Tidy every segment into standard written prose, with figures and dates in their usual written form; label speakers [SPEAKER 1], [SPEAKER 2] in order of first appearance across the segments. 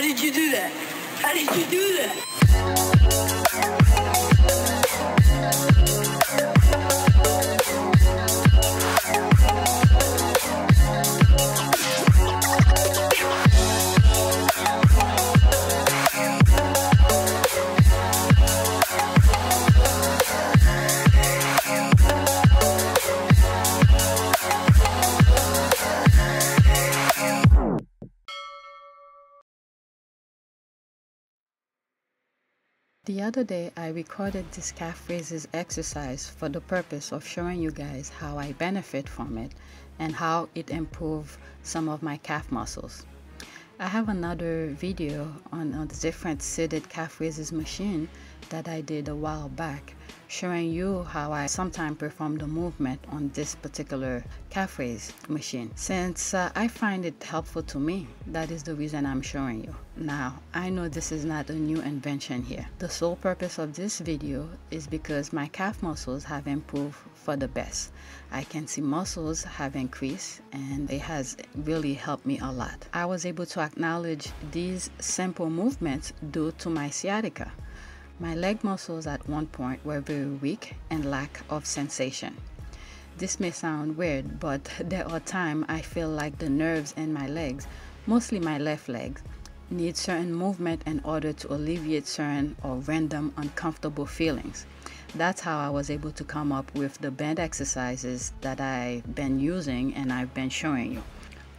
[SPEAKER 1] did you do that? How did you do that?
[SPEAKER 2] The other day, I recorded this calf raises exercise for the purpose of showing you guys how I benefit from it and how it improves some of my calf muscles. I have another video on a different seated calf raises machine that I did a while back, showing you how I sometimes perform the movement on this particular calf raise machine. Since I find it helpful to me, that is the reason I'm showing you. Now, I know this is not a new invention here. The sole purpose of this video is because my calf muscles have improved for the best. I can see muscles have increased and it has really helped me a lot. I was able to acknowledge these simple movements due to my sciatica. My leg muscles at one point were very weak and lack of sensation. This may sound weird, but there are times I feel like the nerves in my legs, mostly my left leg, need certain movement in order to alleviate certain or random uncomfortable feelings. That's how I was able to come up with the band exercises that I've been using and I've been showing you.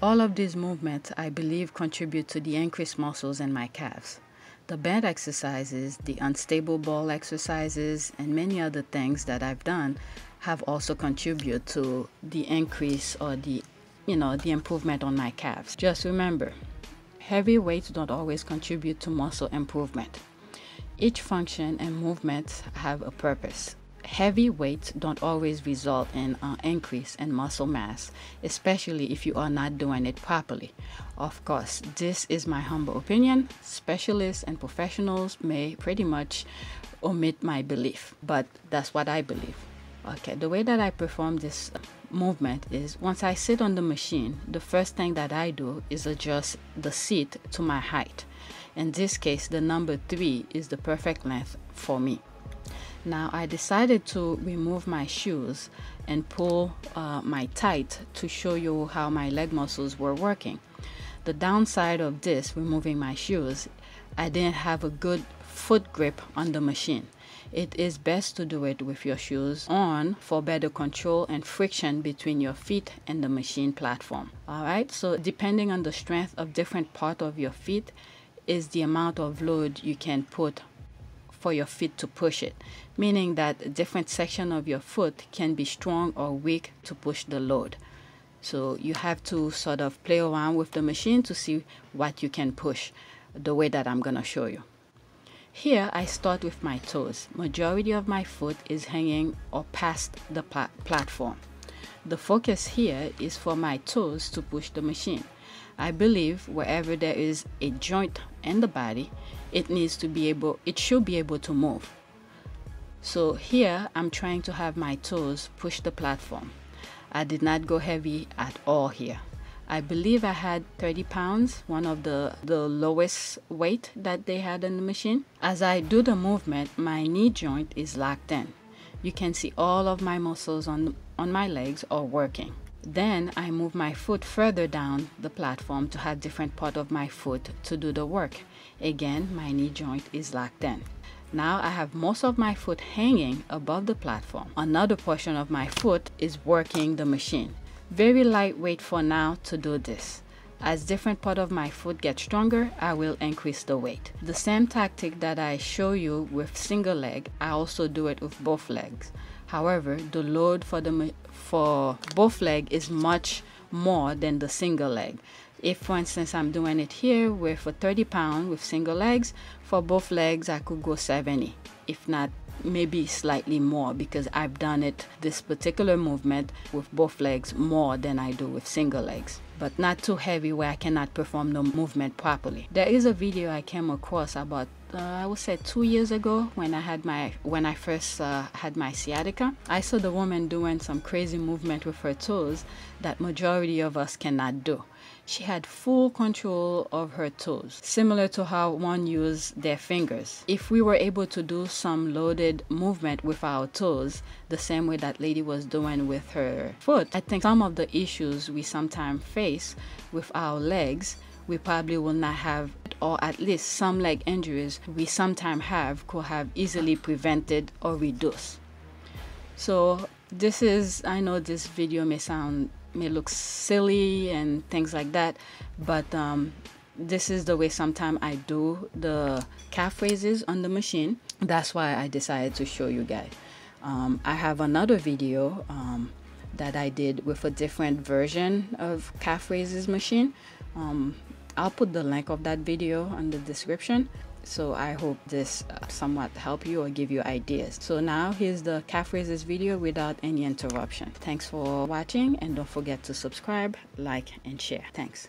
[SPEAKER 2] All of these movements, I believe, contribute to the increased muscles in my calves. The band exercises, the unstable ball exercises, and many other things that I've done have also contributed to the increase or the improvement on my calves. Just remember, heavy weights don't always contribute to muscle improvement. Each function and movement have a purpose. Heavy weights don't always result in an increase in muscle mass, especially if you are not doing it properly. Of course, this is my humble opinion. Specialists and professionals may pretty much omit my belief, but that's what I believe. Okay, the way that I perform this movement is once I sit on the machine, the first thing that I do is adjust the seat to my height. In this case, the number 3 is the perfect length for me. Now I decided to remove my shoes and pull my tight to show you how my leg muscles were working. The downside of this, removing my shoes, I didn't have a good foot grip on the machine. It is best to do it with your shoes on for better control and friction between your feet and the machine platform. Alright, so depending on the strength of different part of your feet is the amount of load you can put for your feet to push it, meaning that a different section of your foot can be strong or weak to push the load. So you have to sort of play around with the machine to see what you can push the way that I'm going to show you. Here I start with my toes. Majority of my foot is hanging or past the platform. The focus here is for my toes to push the machine. I believe wherever there is a joint in the body, it should be able to move. So here I'm trying to have my toes push the platform. I did not go heavy at all here. I believe I had 30 pounds, one of the lowest weight that they had in the machine. As I do the movement, my knee joint is locked in. You can see all of my muscles on my legs are working. Then I move my foot further down the platform to have different part of my foot to do the work. Again, my knee joint is locked in. Now I have most of my foot hanging above the platform. Another portion of my foot is working the machine. Very lightweight for now to do this. As different part of my foot get stronger, I will increase the weight. The same tactic that I show you with single leg, I also do it with both legs. However, the load for both legs is much more than the single leg. If, for instance, I'm doing it here with a 30 pound with single legs, for both legs I could go 70, if not maybe slightly more, because I've done it, this particular movement, with both legs more than I do with single legs, but not too heavy where I cannot perform the movement properly. There is a video I came across about I would say 2 years ago when I first had my sciatica. I saw the woman doing some crazy movement with her toes that majority of us cannot do. She had full control of her toes, similar to how one uses their fingers. If we were able to do some loaded movement with our toes, the same way that lady was doing with her foot, I think some of the issues we sometimes face with our legs, we probably will not have, or at least some leg injuries we sometimes have could have easily prevented or reduced. So this is, I know this video may look silly and things like that, but this is the way sometimes I do the calf raises on the machine. That's why I decided to show you guys. I have another video that I did with a different version of calf raises machine. I'll put the link of that video in the description. So I hope this somewhat help you or give you ideas. So now here's the calf raises video without any interruption. Thanks for watching, and don't forget to subscribe, like, and share. Thanks.